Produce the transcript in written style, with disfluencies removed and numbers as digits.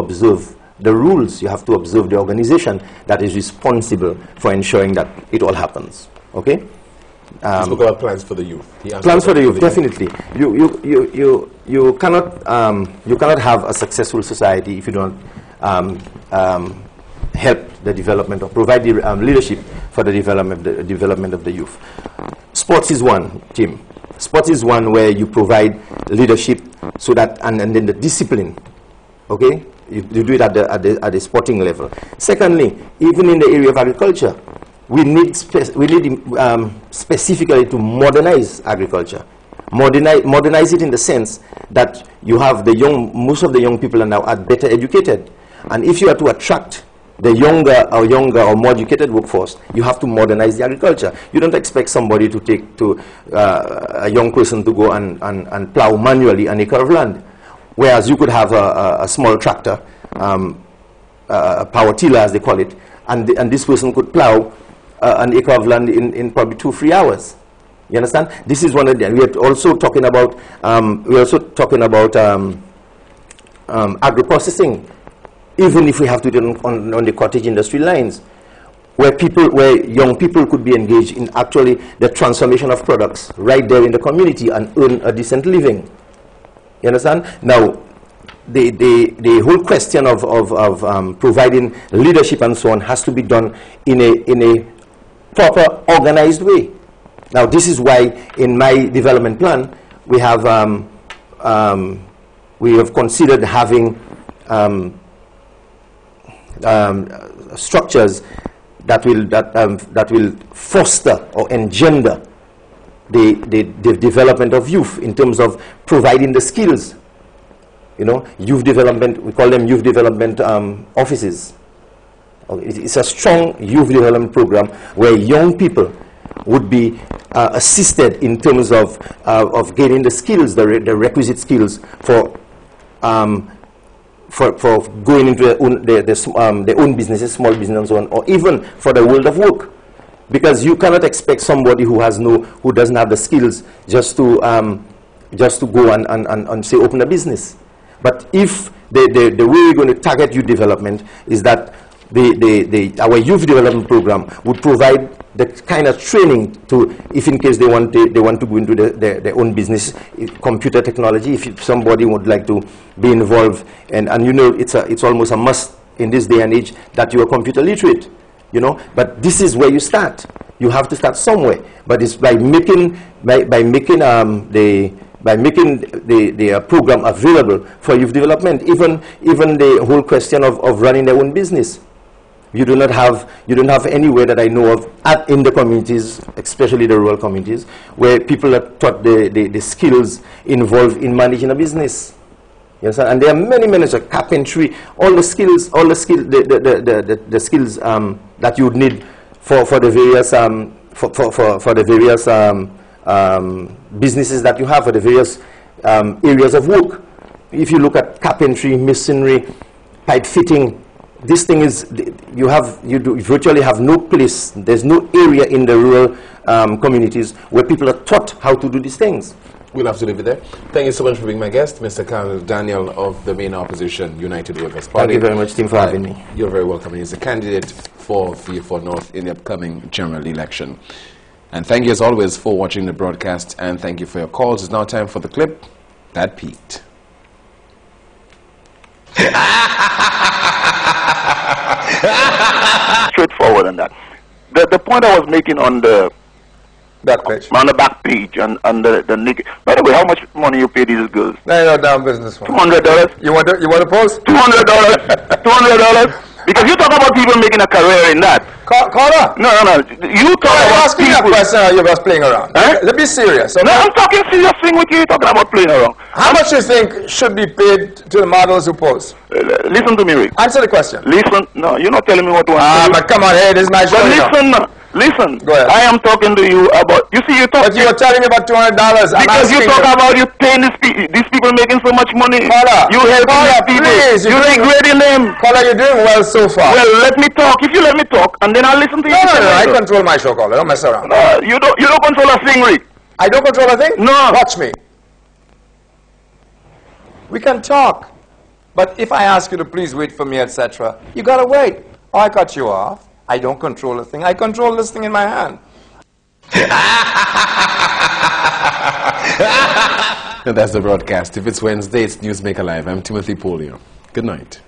observe the rules. You have to observe the organization that is responsible for ensuring that it all happens. Okay? You spoke about plans for the youth. Plans for the youth, definitely. You cannot have a successful society if you don't help the development or provide the leadership for the development of the youth. Sports is one, Tim. Sports is one where you provide leadership so that, and then the discipline, okay? You do it at the sporting level. Secondly, even in the area of agriculture, we need specifically to modernize agriculture. Modernize it in the sense that you have most of the young people are now better educated. And if you are to attract the younger or more educated workforce, you have to modernize the agriculture. You don't expect somebody to a young person to go and plow manually an acre of land. Whereas you could have a small tractor, a power tiller as they call it, and this person could plow an acre of land in probably 2-3 hours. You understand? This is one of the. We are also talking about agro-processing, even if we have to do it on the cottage industry lines, where young people could be engaged in actually the transformation of products right there in the community and earn a decent living. You understand? Now, the whole question of providing leadership and so on has to be done in a proper, organized way. Now, this is why in my development plan we have considered having structures that will foster or engender the development of youth in terms of providing the skills. You know, youth development, we call them youth development offices. It's a strong youth development program where young people would be assisted in terms of gaining the skills, the requisite skills for going into their own businesses, small business and so on, or even for the world of work. Because you cannot expect somebody who doesn't have the skills just to go and say open a business. But if the way we're going to target youth development is that our youth development program would provide the kind of training to, if in case they want to go into their own business, computer technology. If somebody would like to be involved, and you know, it's almost a must in this day and age that you are computer literate. You know, but this is where you start. You have to start somewhere. But it's by making the program available for youth development. Even the whole question of running their own business. You don't have anywhere that I know of in the communities, especially the rural communities, where people are taught the skills involved in managing a business. You understand? And there are many like carpentry, all the skills that you would need for the various businesses that you have, for the various areas of work. If you look at carpentry, masonry, pipe fitting, this thing is, you virtually have no place, there's no area in the rural communities where people are taught how to do these things. We'll have to leave it there. Thank you so much for being my guest, Mr. Colonel Daniel of the main opposition, United Workers Party. Thank you very much, Tim, for having me. You're very welcome. He's a candidate for VF4 North in the upcoming general election. And thank you as always for watching the broadcast, and thank you for your calls. It's now time for the clip that peaked. Straightforward on that. The point I was making on the back page, on the back page, and the naked. By the way, how much money you pay these girls? No, you're down business. $200. You want to post? $200. $200. Because you talk about people making a career in that. Caller? No. You talk about asking people. That question, or you're just playing around? Huh? Let's be serious. Okay? No, I'm talking serious thing with you. You're talking about playing around. How much do you think should be paid to the models who pose? Listen to me, Rick. Answer the question. Listen. No, you're not telling me what to Ah, answer. but come on, hey, this is my show. But listen. Go ahead. I am talking to you about. You see, you talk. But you were telling me about $200. Because you talk about you paying these people making so much money. Caller, you helping these people. Please, you degrading them. Caller, you're doing well so far. Well, let me talk. If you let me talk, and then I'll listen to you. No, I control my show, caller. Don't mess around. You don't control a thing, Rick. I don't control a thing? No. Watch me. We can talk. But if I ask you to please wait for me, etc., you got to wait. Or I cut you off. I don't control the thing. I control this thing in my hand. And that's the broadcast. If it's Wednesday, it's Newsmaker Live. I'm Timothy Polio. Good night.